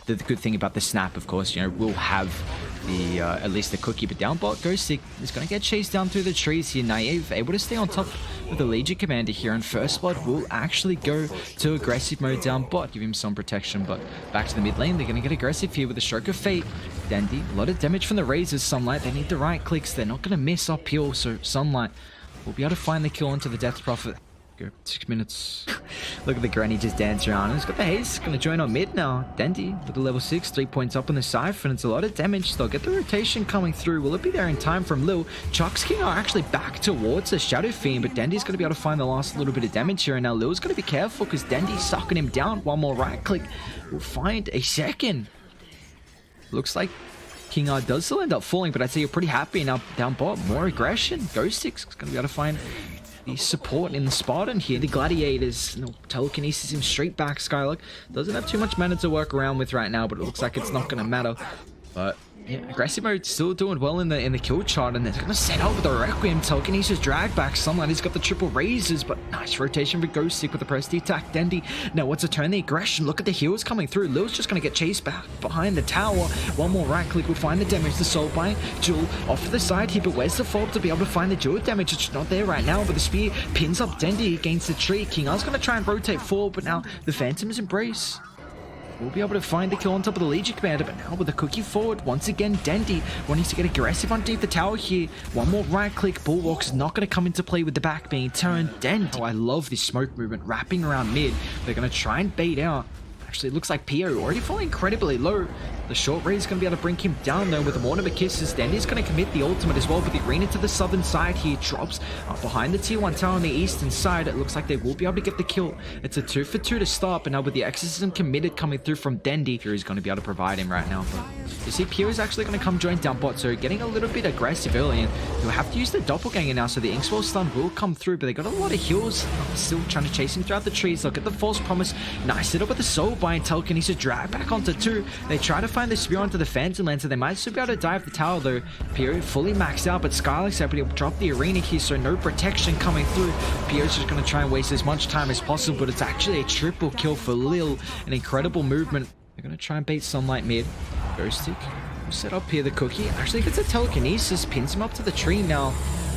The good thing about the snap, of course, you know, we'll have the at least the cookie, but down bot, Ghostic is going to get chased down through the trees here. Naive able to stay on top of the Legion Commander here, and First Blood will actually go to aggressive mode down bot, give him some protection, but back to the mid lane, they're going to get aggressive here with a Stroke of Fate. Dendi, a lot of damage from the Razors. Sunlight, they need the right clicks, they're not going to miss up here, so Sunlight will be able to find the kill onto the Death Prophet. 6 minutes. Look at the granny just dance around. He's got the haste. Gonna join on mid now. Dendi with the level 6, 3 points up on the Siphon. It's a lot of damage. They'll get the rotation coming through. Will it be there in time from Lil? Chuck's King are actually back towards the Shadow Fiend, but Dendi's gonna be able to find the last little bit of damage here. And now Lil's gonna be careful because Dendi's sucking him down. One more right click. We'll find a second. Looks like King R does still end up falling, but I'd say you're pretty happy now down bot. More aggression. Ghostic's gonna be able to find the support in the Spartan here. The Gladiators, no, telekinesis him straight back. Skylark doesn't have too much mana to work around with right now, but it looks like it's not going to matter. But yeah, aggressive mode still doing well in the kill chart, and they're going to set up with the Requiem. Telekinesis drag back. Sunlight has got the triple razors, but nice rotation for Ghostic with the press the attack. Dendi now what's to turn the aggression. Look at the heals coming through. Lil's just going to get chased back behind the tower. One more right click will find the damage. The Soulbind Jewel off to the side here, but where's the fault to be able to find the Jewel damage? It's not there right now, but the spear pins up Dendi against the tree. King R's going to try and rotate forward, but now the Phantom's Embrace we'll be able to find the kill on top of the Legion Commander, but now with the cookie forward, once again, Dendi wanting to get aggressive underneath the tower here. One more right click, Bulwark's not going to come into play with the back being turned. Dendi, oh, I love this smoke movement wrapping around mid. They're going to try and bait out. Actually, it looks like Pio already falling incredibly low. The short range is going to be able to bring him down though with the Mortimer Kisses. Dendi's going to commit the ultimate as well, but the arena to the southern side here drops up behind the tier 1 tower on the eastern side. It looks like they will be able to get the kill. It's a 2 for 2 to start, but now with the exorcism committed coming through from Dendi, Fury's going to be able to provide him right now. But you see, Pio is actually going to come join down bot, so getting a little bit aggressive early, and you'll have to use the doppelganger now, so the Inkswell stun will come through, but they got a lot of heals. Still trying to chase him throughout the trees. They'll get the false promise. Nice hit up with the Soulbind. Telekinesis drag back onto 2. They try to find the spear onto the Phantom Lance, so they might still be able to dive the tower though. Pio fully maxed out, but Skylark's able to drop the arena here, so no protection coming through. Pio's just going to try and waste as much time as possible, but it's actually a triple kill for Lil. An incredible movement. They're going to try and bait Sunlight mid. Ghostic will set up here the cookie. Actually gets a telekinesis, pins him up to the tree now.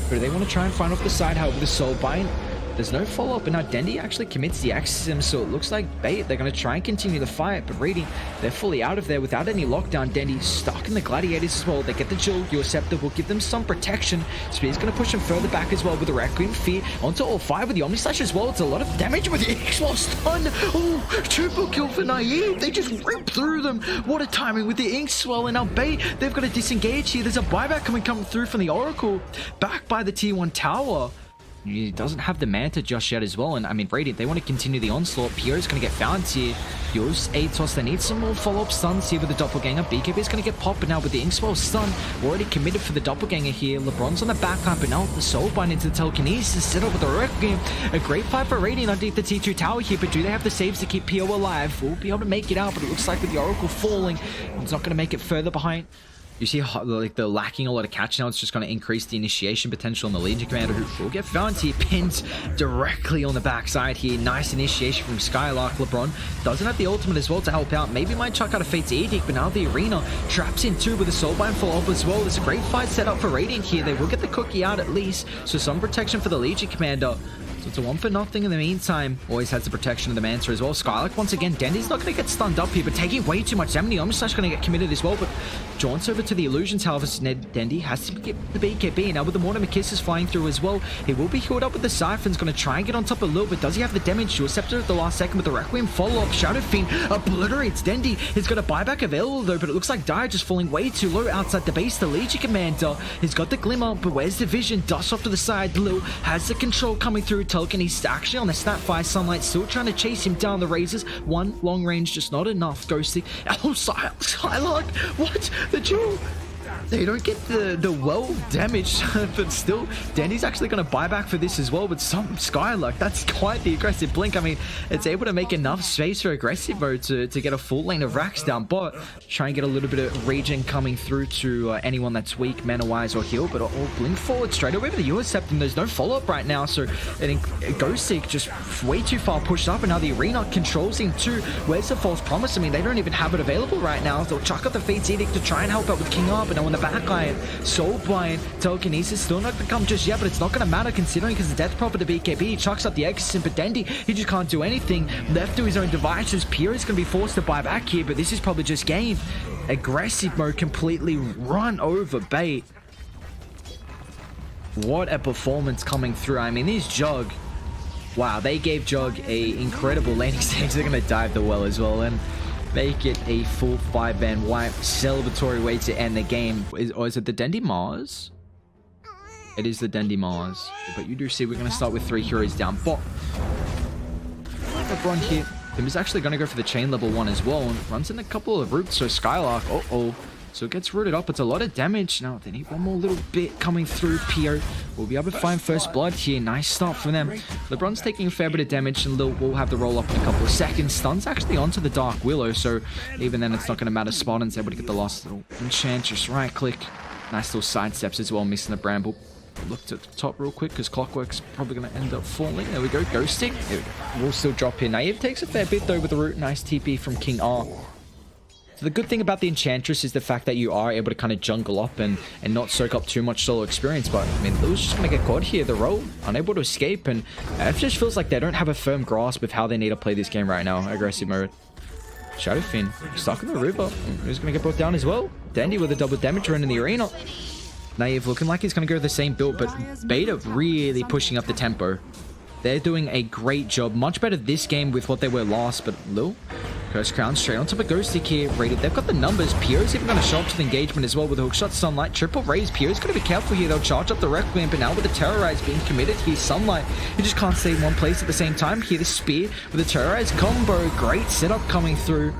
But they want to try and find off the side help with the Soulbind. There's no follow-up, and now Dendi actually commits the exorcism, so it looks like bait. They're going to try and continue the fight, but reading, they're fully out of there without any lockdown. Dendi stuck in the Gladiators as well. They get the Jewel. Your Scepter will give them some protection. Spear's going to push him further back as well with the Requiem. Fear onto all 5 with the Omni Slash as well. It's a lot of damage with the X-Wall stun. Oh, triple kill for Naive. They just rip through them. What a timing with the Inkswell, and now bait. They've got to disengage here. There's a buyback coming through from the Oracle. Back by the tier 1 tower. He doesn't have the Manta just yet as well, and I mean, Radiant, they want to continue the onslaught. Pio's going to get found here. Yo's Atos, they need some more follow-up stuns here with the Doppelganger. BKB is going to get popped, but now with the Inkswell stun, we're already committed for the Doppelganger here. LeBron's on the backline, but now the Soulbind into the Telekinesis, set up with the Requiem. A great fight for Radiant underneath the T2 tower here, but do they have the saves to keep Pio alive? We'll be able to make it out, but it looks like with the Oracle falling, it's not going to make it further behind. You see how like they're lacking a lot of catch now. It's just going to increase the initiation potential on the Legion Commander, who will get found here, pinned directly on the backside here. Nice initiation from Skylark. LeBron doesn't have the ultimate as well to help out. Maybe might chuck out a Fate's Edict, but now the arena traps in 2 with a Soulbind follow-up as well. There's a great fight set up for Radiant here. They will get the cookie out at least, so some protection for the Legion Commander. So it's a 1 for nothing in the meantime. Always has the protection of the Manta as well. Skylark, once again, Dendi's not going to get stunned up here, but taking way too much damage. I'm just going to get committed as well, but jaunts over to the Illusion Tower. Dendi has to get the BKB. Now with the Mortimer Kisses flying through as well, he will be healed up with the Siphon's going to try and get on top of Lil, but does he have the damage? Your Scepter at the last second with the Requiem follow-up. Shadow Fiend obliterates Dendi. He's got a buyback available though, but it looks like Dire just falling way too low outside the base. The Legion Commander, he's got the Glimmer, but where's the vision? Dust off to the side. Lil has the control coming through. Telekinesis actually on the Snapfire. Sunlight still trying to chase him down. The Razors, 1 long range, just not enough. Ghosty. Oh, Skylark. What? The Jewel. They don't get the well damage, but still, Dendi's actually going to buy back for this as well. But some Skylark, that's quite the aggressive blink. I mean, it's able to make enough space for aggressive mode to get a full lane of racks down bot. Try and get a little bit of regen coming through to anyone that's weak, mana-wise or heal. But all blink forward straight away with the Ursept, and there's no follow-up right now. So I think Ghostic just way too far pushed up, and now the arena controls him too. Where's the false promise? I mean, they don't even have it available right now. They'll chuck up the Fate's Edict to try and help out with King R, but now in the backline, Soulblind, telekinesis still not gonna come just yet, but it's not gonna matter considering because the death prop of the BKB, he chucks up the Exorcism, but Dendi, he just can't do anything. Left to his own devices, Pierre is gonna be forced to buy back here, but this is probably just game. Aggressive mode completely run over bait. What a performance coming through. I mean, these Jug, wow, they gave Jug a incredible laning stage. They're gonna dive the well as well and make it a full 5-man wipe. Celebratory way to end the game. Or is it the Dendi Mars? It is the Dendi Mars. But you do see we're going to start with 3 heroes down bot. LeBron here. Him is actually going to go for the chain level 1 as well. And runs in a couple of roots. So Skylark, so it gets rooted up. It's a lot of damage. Now they need one more little bit coming through. Pio will be able to find first blood here. Nice start from them. LeBron's taking a fair bit of damage, and Lil will have the roll up in a couple of seconds. Stun's actually onto the Dark Willow, so even then it's not going to matter. Spartan's able to get the last little Enchantress right click. Nice little side steps as well, missing the Bramble. Looked at the top real quick because Clockwork's probably going to end up falling. There we go. Ghostic. There we go. We'll still drop here. Naive takes a fair bit though with the root. Nice TP from King R. So the good thing about the Enchantress is the fact that you are able to kind of jungle up and not soak up too much solo experience. But I mean, Lil's just going to get caught here. The roll, unable to escape, and it just feels like they don't have a firm grasp of how they need to play this game right now. Aggressive mode. Shadowfin stuck in the river. Who's going to get brought down as well? Dendi with a double damage run in the arena. Naive looking like he's going to go the same build, but Beta really pushing up the tempo. They're doing a great job. Much better this game with what they were last, but Lil, Curse Crown straight on top of Ghostic here. Rated. They've got the numbers. Piero's even going to show up to the engagement as well with a hookshot Sunlight. Triple raise. Piero's going to be careful here. They'll charge up the Requiem, but now with the Terrorize being committed here, Sunlight, he just can't stay in one place at the same time. Here, the Spear with the Terrorize combo. Great setup coming through.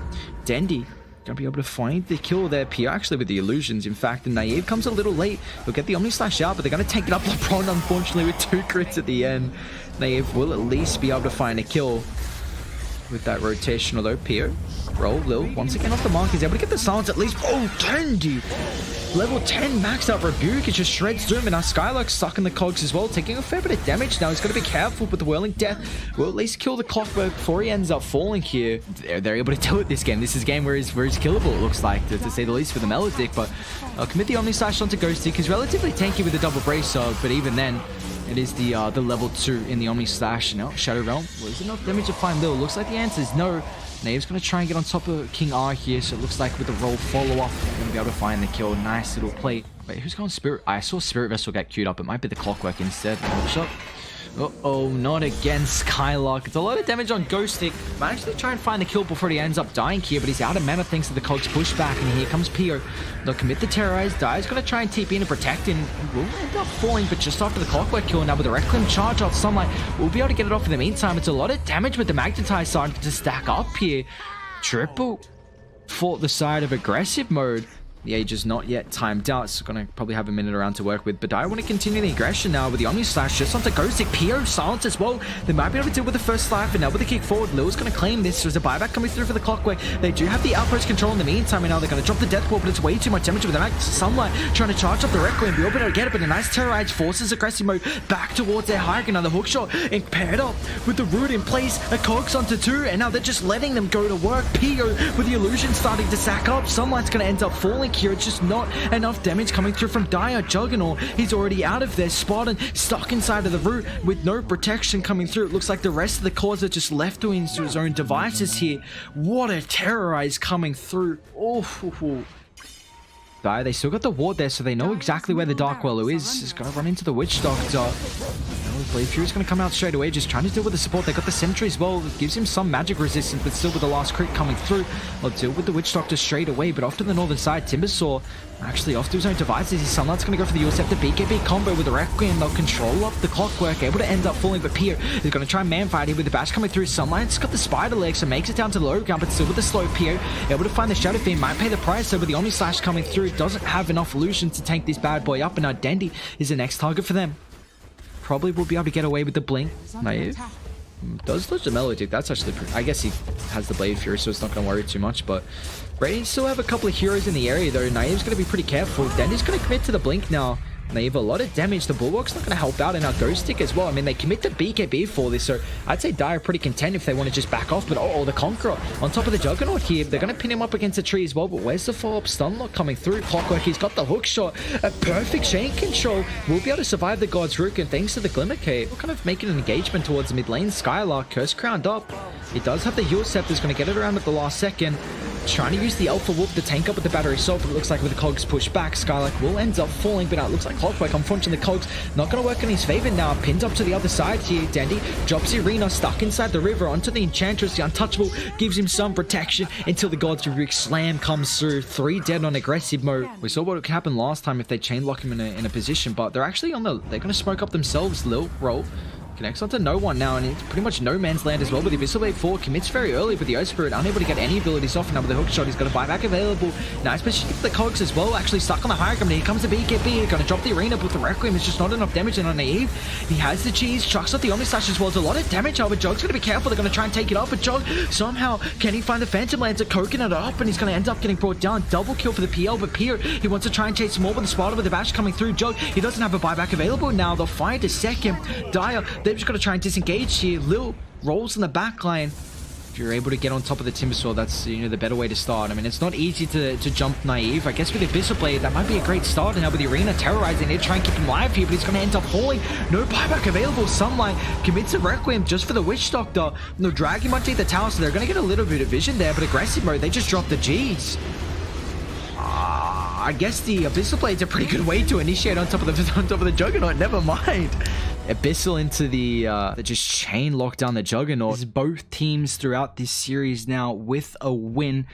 Dendi gonna be able to find the kill there. Pierre actually with the illusions. In fact, the Naive comes a little late. They'll get the Omni Slash out, but they're gonna take it up. LeBron, unfortunately, with 2 crits at the end. Naive will at least be able to find a kill with that rotation, although Pierre, roll, Lil, once again off the mark, he's able to get the silence at least. Oh, Dendi! Level 10 maxed out Rebuke. It just shreds Doom, and now Skylark's stuck in the cogs as well, taking a fair bit of damage now. He's got to be careful, but the Whirling Death will at least kill the Clockwork before he ends up falling here. They're able to do it this game. This is a game where he's killable, it looks like, to say the least, for the Melodic, but I'll commit the Omni Slash onto Ghostic. He's relatively tanky with the double brace, but even then, it is the level 2 in the Omni Slash. Now, Shadow Realm, was enough damage to find Lil? Looks like the answer is no. Naive's going to try and get on top of King R here, so it looks like with the roll follow-up, they're going to be able to find the kill. Nice little play. Wait, who's going Spirit? I saw Spirit Vessel get queued up. It might be the Clockwork instead. Shot. Uh-oh, not again, Skylark. It's a lot of damage on Ghostic. Might actually try and find the kill before he ends up dying here, but he's out of mana thanks to the Cogs pushback, and here comes Pio. They'll commit the Terrorize. Dai's going to try and TP in and protect, and will end up falling, but just after the Clockwork kill, now with the Requiem charge off Sunlight, we'll be able to get it off in the meantime. It's a lot of damage with the Magnetize starting to stack up here. Triple fought the side of aggressive mode. The age is not yet timed out, so gonna probably have a minute around to work with. But I want to continue the aggression now with the Omni Slash just onto Ghostic. Pio silence as well. They might be able to deal with the first life, and now with the kick forward, Lil's gonna claim this. There's a buyback coming through for the Clockwork. They do have the outpost control in the meantime, and now they're gonna drop the Death Ball, but it's way too much damage with the Max Sunlight trying to charge up the Requiem. Be able to get it, but a nice Terrorize forces aggressive mode back towards their high ground. Now the hookshot and paired up with the root in place. A Cogs onto 2, and now they're just letting them go to work. Pio with the illusion starting to sack up. Sunlight's gonna end up falling here. It's just not enough damage coming through from Dire. Juggernaut, he's already out of there. Spartan stuck inside of the root with no protection coming through. It looks like the rest of the cores are just left to his own devices here. What a Terrorize coming through. Oh, Dire, they still got the ward there, so they know exactly where the Dark Wellow is. He's gonna run into the Witch Doctor. Blade Fury's going to come out straight away, just trying to deal with the support. They got the Sentry as well. It gives him some magic resistance, but still with the last crit coming through. They'll deal with the Witch Doctor straight away, but off to the northern side, Timbersaw actually off to his own devices. His Sunlight's going to go for the Euroscepter BKB combo with the Requiem. They'll control up the clockwork, able to end up falling, but Pier is going to try and man-fight here with the bash coming through. Sunlight's got the spider leg, so makes it down to the low ground, but still with the slow Pier, able to find the Shadow Fiend, might pay the price. So with the Omni Slash coming through, doesn't have enough illusion to tank this bad boy up, and now Dendi is the next target for them. Probably will be able to get away with the blink. Naive does dodge the Melodic. That's actually pretty, I guess he has the Blade Fury, so it's not going to worry too much, but Radiant still have a couple of heroes in the area though. Naive's going to be pretty careful. Dendi's going to commit to the blink now. Naive, a lot of damage. The Bulwark's not going to help out, and our Ghost Stick as well. I mean, they commit to BKB for this, so I'd say Dire are pretty content if they want to just back off, but oh, the Conqueror on top of the Juggernaut here. They're going to pin him up against a tree as well, but where's the follow-up Stunlock coming through? Clockwork, he's got the hook shot. A perfect chain control. We'll be able to survive the God's Rook, and thanks to the Glimmer Cape, we're kind of making an engagement towards the mid lane. Skylark, Curse Crowned up. He does have the Heal Scepter, going to get it around at the last second. Trying to use the Alpha Whoop to tank up with the Battery Assault, but it looks like with the Cogs pushed back, Skylark will end up falling, but it looks like Clockwork, unfortunately, Cogs not going to work in his favor now. Pinned up to the other side here. Dendi drops the Arena, stuck inside the river onto the Enchantress. The Untouchable gives him some protection until the God's Rook Slam comes through. 3 dead on aggressive mode. We saw what could happen last time if they chain lock him in a position, but they're actually on the, they're going to smoke up themselves. Lil roll. Connects onto no one now, and it's pretty much no man's land as well. With the Abyssal Blade 4, commits very early, but the Earth Spirit unable to get any abilities off. Now with the hook shot, he's got a buyback available. Nice position for the Cogs as well, actually stuck on the high ground. Here comes the BKB, he's going to drop the Arena, but the Requiem is just not enough damage, and on Naive, he has the cheese, chucks out the Omni Slash as well. It's a lot of damage over. Jog's going to be careful, they're going to try and take it off, but Jog, somehow, can he find the Phantom Lancer, coconut up, and he's going to end up getting brought down. Double kill for the PL, but Pier, he wants to try and chase more with the Spider with the bash coming through. Jog, he doesn't have a buyback available now. They'll find a second. Dire, they've just got to try and disengage here. Lil rolls in the back line. If you're able to get on top of the Timbersaw, that's, you know, the better way to start. I mean, it's not easy to jump Naive. I guess with the Abyssal Blade, that might be a great start. And now with the Arena terrorizing it, try and keep him alive here, but he's going to end up falling. No buyback available. Sunlight commits a Requiem just for the Witch Doctor. No, Dragon might take the tower, so they're going to get a little bit of vision there, but aggressive mode, they just dropped the G's. I guess the Abyssal Blade's a pretty good way to initiate on top of the Juggernaut. Never mind. Abyssal into the just chain lock down the Juggernaut. It's both teams throughout this series now with a win.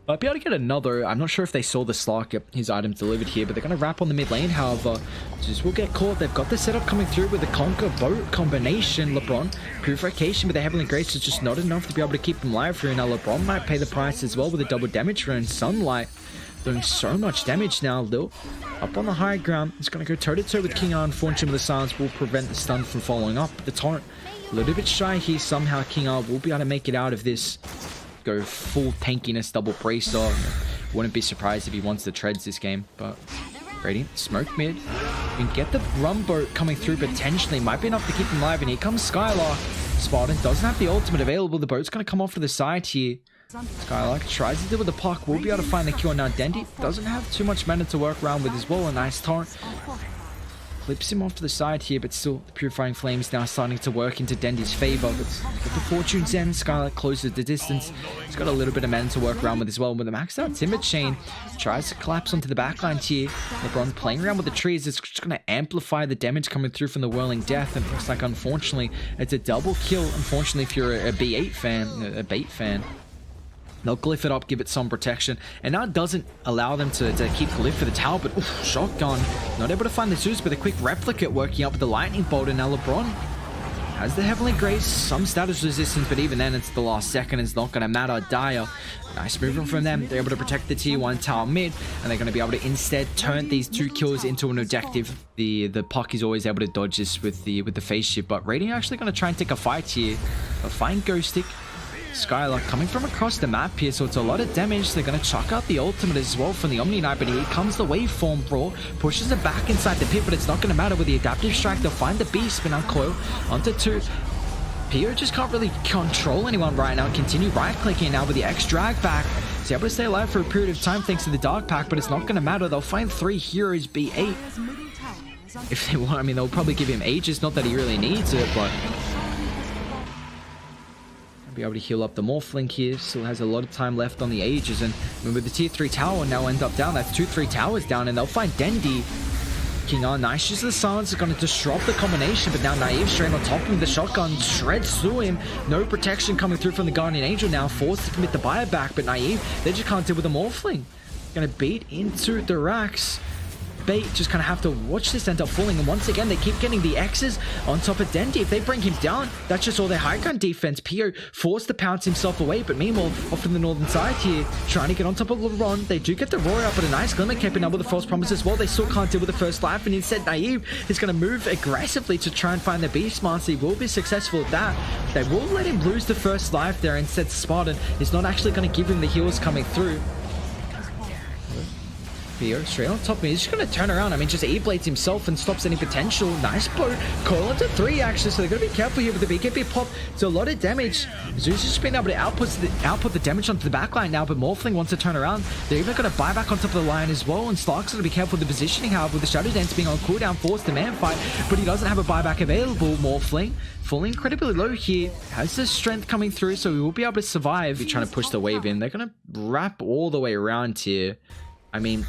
Might be able to get another. I'm not sure if they saw the Slark get his items delivered here, but they're going to wrap on the mid lane. However, just will get caught. They've got the setup coming through with the Conquer Boat combination. LeBron, Purification with the Heavenly Grace is just not enough to be able to keep him live through. Now LeBron might pay the price as well with a double damage rune. Sunlight doing so much damage now. Lil up on the high ground. He's going to go toe-to-toe with King R. Unfortunately, the silence will prevent the stun from following up. The torrent a little bit shy here. Somehow King R will be able to make it out of this. Go full tankiness, double bracer. Wouldn't be surprised if he wants to treads this game, but Radiant smoke mid. We can get the Rum Boat coming through potentially. Might be enough to keep him alive, and here comes Skylark. Spartan doesn't have the ultimate available. The boat's going to come off to the side here. Skylark tries to deal with the puck. We'll be able to find the kill. Now Dendi doesn't have too much mana to work around with as well. A nice torrent. Clips him off to the side here, but still the Purifying Flames now starting to work into Dendi's favor. But with the Fortune's End, Skylark closes the distance. He's got a little bit of mana to work around with as well. With the maxed out Timid Chain, tries to collapse onto the backline here. LeBron playing around with the trees. It's just going to amplify the damage coming through from the Whirling Death. And it looks like, unfortunately, it's a double kill. Unfortunately, if you're a B8 fan, a bait fan. They'll glyph it up, give it some protection, and now it doesn't allow them to keep glyph for the tower, but oof, shotgun. Not able to find the Zeus, but a quick replicate working up with the Lightning Bolt, and now LeBron has the Heavenly Grace, some status resistance, but even then it's the last second, it's not going to matter. Dire, nice movement from them. They're able to protect the tier 1 tower mid, and they're going to be able to instead turn these 2 kills into an objective. The puck is always able to dodge this with the phase shift, but Radiant actually going to try and take a fight here. But find Ghost Stick. Skylark coming from across the map here, so it's a lot of damage. They're going to chuck out the ultimate as well from the Omni Knight, but here comes the Waveform Brawl, pushes it back inside the pit, but it's not going to matter with the Adaptive Strike. They'll find the Beast, but now Coil onto 2. Pio just can't really control anyone right now. Continue right-clicking now with the X drag back. He's able to stay alive for a period of time thanks to the Dark Pack, but it's not going to matter. They'll find 3 heroes B8. If they want, I mean, they'll probably give him Aegis, not that he really needs it, but be able to heal up the Morphling here. Still has a lot of time left on the Aegis, and with the tier 3 tower now end up down, that's 2-3 towers down, and they'll find Dendi. King on, nice use of the silence is going to disrupt the combination, but now Naive straight on top of him. The shotgun shreds through him. No protection coming through from the Guardian Angel now, forced to commit the buyback, but Naive, they just can't deal with the Morphling. Going to beat into the racks. Bait just kind of have to watch this end up falling, and once again they keep getting the X's on top of Dendi. If they bring him down, that's just all their high ground defense. Pio forced to pounce himself away, but meanwhile off in the northern side here, trying to get on top of LeBron. They do get the roar up, but a nice glimmer keeping up with the false promise as well. They still can't deal with the first life, and instead Naive is going to move aggressively to try and find the Beast Master. He will be successful at that. They will let him lose the first life there. Instead Spartan is not actually going to give him the heals coming through. Pio straight on top of me. He's just going to turn around. I mean, just E-blades himself and stops any potential. Nice bow. Call into 3 actually, so they're going to be careful here with the BKB pop. It's a lot of damage. Zeus has been able to output the damage onto the backline now, but Morphling wants to turn around. They're even going to buy back on top of the line as well, and Stark's going to be careful with the positioning, however, with the Shadow Dance being on cooldown, forced to man fight, but he doesn't have a buyback available. Morphling falling incredibly low here. Has the strength coming through, so he will be able to survive. He's trying to push the wave in. They're going to wrap all the way around here. I mean,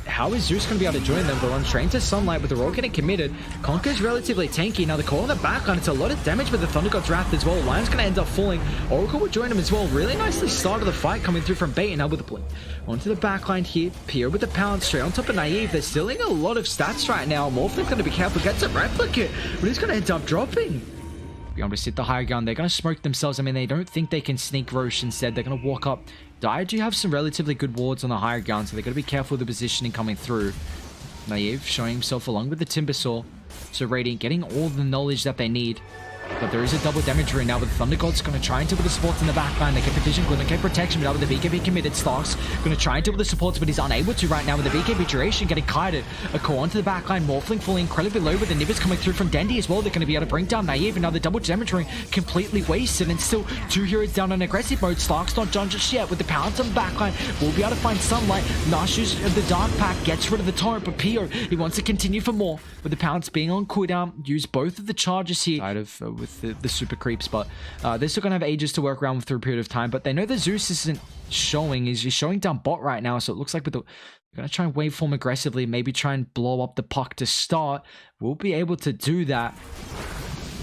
how is Zeus going to be able to join them? They're on train to Sunlight with the roll getting committed. Conker's relatively tanky. Now the call on the backline, it's a lot of damage with the Thunder God's Wrath as well. Lion's going to end up falling. Oracle will join him as well. Really nicely started the fight coming through from Bait, and now with the blink. Onto the backline here. Pio with the pound straight on top of Naive. They're stealing a lot of stats right now. Morphling's going to be careful. Gets a replicate, but he's going to end up dropping. Be able to sit the high ground. They're going to smoke themselves. I mean, they don't think they can sneak Roche. Instead, they're going to walk up. Dire do have some relatively good wards on the higher ground, so they've got to be careful with the positioning coming through. Naive showing himself along with the Timbersaw. So Radiant getting all the knowledge that they need. But there is a double damage rune now with Thunder God's going to try and deal with the supports in the backline. They get the Vision Glimmer, get protection, but now with the BKB committed, Starks going to try and deal with the supports, but he's unable to right now with the BKB duration getting kited. A core onto the backline, Morphling falling incredibly low with the Nivers coming through from Dendi as well. They're going to be able to bring down Naive, and now the double damage rune completely wasted, and still 2 heroes down on aggressive mode. Starks not done just yet with the pounce on the backline. We'll be able to find Sunlight. Nash use of the Dark Pack gets rid of the torrent, but Pio, he wants to continue for more with the pounce being on cooldown. Use both of the charges here with the super creeps, but they're still gonna have ages to work around with through a period of time. But they know that Zeus isn't showing. He's showing down bot right now, so it looks like with the we're gonna try and waveform aggressively, maybe try and blow up the puck to start. We'll be able to do that.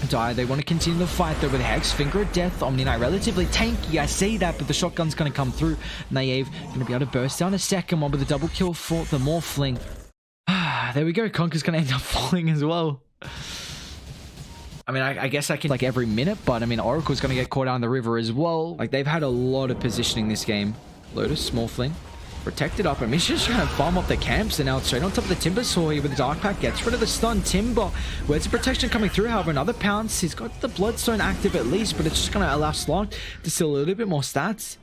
Dire, they want to continue the fight though with Hex, Finger of Death, Omni Knight relatively tanky, I see that, but the shotgun's gonna come through. Naive gonna be able to burst down a second one with a double kill for the Morphling. There we go, Conker's gonna end up falling as well. I mean, I guess I can like every minute, but I mean, Oracle's going to get caught out in the river as well. Like, they've had a lot of positioning this game. Lotus, Smallfling, protected up. I mean, she's just trying to farm up the camps, and now straight on top of the Timbersaw here with the Dark Pack. Gets rid of the stun. Timber, where's the protection coming through? However, another pounce. He's got the Bloodstone active at least, but it's just going to allow Slong to steal a little bit more stats.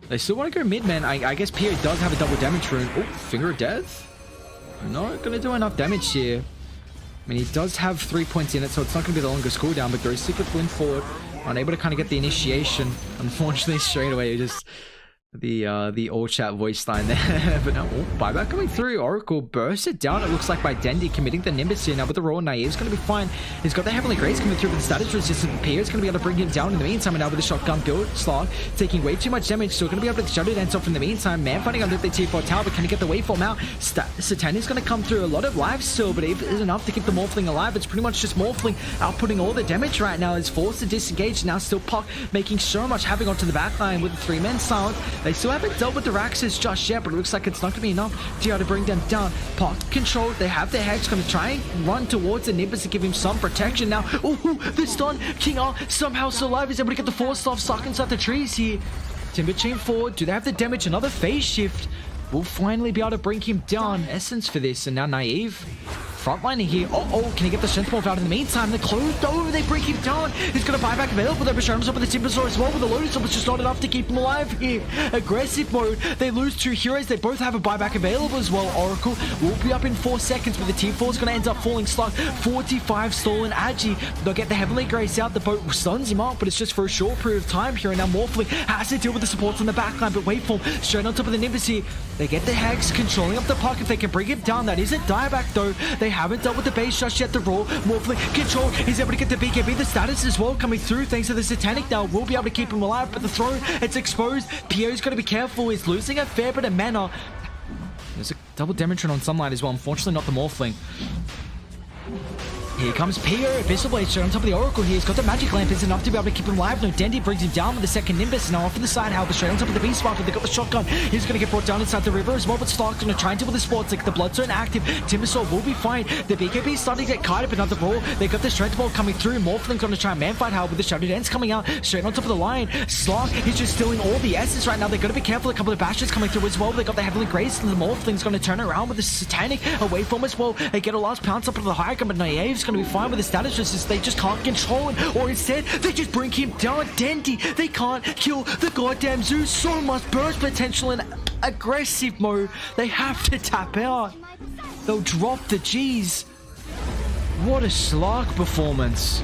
They still want to go mid, man. I guess Pio does have a double damage rune. Oh, Finger of Death. Not going to do enough damage here. I mean, he does have 3 points in it, so it's not going to be the longest cooldown, but goes Secret Flint forward. Unable to kind of get the initiation. Unfortunately, straight away, just the all chat voice line there. But now, buyback coming through. Oracle bursts it down, it looks like, by Dendi, committing the Nimbus here. Now with the Raw, Naive's going to be fine. He's got the Heavenly Grace coming through with the status resistant. Pierre's going to be able to bring him down in the meantime, and now with the shotgun build, Slog taking way too much damage. Still going to be able to Shadow Dance off in the meantime. Man fighting under the T4 tower, but can he get the waveform out? Satani's going to come through. A lot of lives still, but it is enough to keep the Morphling alive. It's pretty much just Morphling outputting all the damage right now. Is forced to disengage. Now still Puck making so much havoc onto the backline with the 3-man silence. They still haven't dealt with the Raxus just yet, but it looks like it's not going to be enough to be able to bring them down. Puck controlled. They have their Hex, going to try and run towards the Nimbus to give him some protection. Now, ooh, the stun. King R somehow still alive. Is able to get the force off, stuck inside the trees here. Timber chain forward. Do they have the damage? Another phase shift. We'll finally be able to bring him down. Essence for this, and now Naive frontlining here. Can he get the strength morph out in the meantime? They're closed over, they bring him down. He's going to buy back available. They're showing himself with the Timbersaw as well, with the Lotus, but it's just not enough to keep him alive here. Aggressive mode. They lose 2 heroes. They both have a buyback available as well. Oracle will be up in 4 seconds, but the T4 is going to end up falling slug. 45 stolen Agi. They'll get the Heavenly Grace out. The boat stuns him up, but it's just for a short period of time here. And now Morphling has to deal with the supports on the backline, but Waveform straight on top of the Nimbus here. They get the Hex, controlling up the puck. If they can bring him down, that is a dieback though. They haven't dealt with the base just yet. The Raw, Morphling control. He's able to get the BKB. The status as well coming through thanks to the Satanic now. Will be able to keep him alive, but the throw, it's exposed. Pio's got to be careful. He's losing a fair bit of mana. There's a double Demetron on Sunlight as well. Unfortunately, not the Morphling. Here comes Pio, Abyssal Blade straight on top of the Oracle here. He's got the Magic Lamp, it's enough to be able to keep him alive. No, Dendi brings him down with the second Nimbus. Now off to the side, however, straight on top of the Beast Sparkler. They got the shotgun. He's going to get brought down inside the river as well, but Stark's going to try and deal with the Sports League. The Blood Zone active. Timbersaw will be fine. The BKB is starting to get kited, but not the Brawl. They got the Strength Ball coming through. Morphling's going to try and man-fight Howard with the Shadow Dance coming out straight on top of the line. Slark is just stealing all the S's right now. They've got to be careful. A couple of bashes coming through as well. They got the Heavenly Grace, and the Morphling's going to turn around with the Satanic away from as well. They get a last pounce up into the high ground, but Naive's going to be fine with the status resist. They just can't control him, or instead they just bring him down. Dendi, they can't kill the goddamn Zoo. So much burst potential in aggressive mode. They have to tap out. They'll drop the G's. What a Slark performance.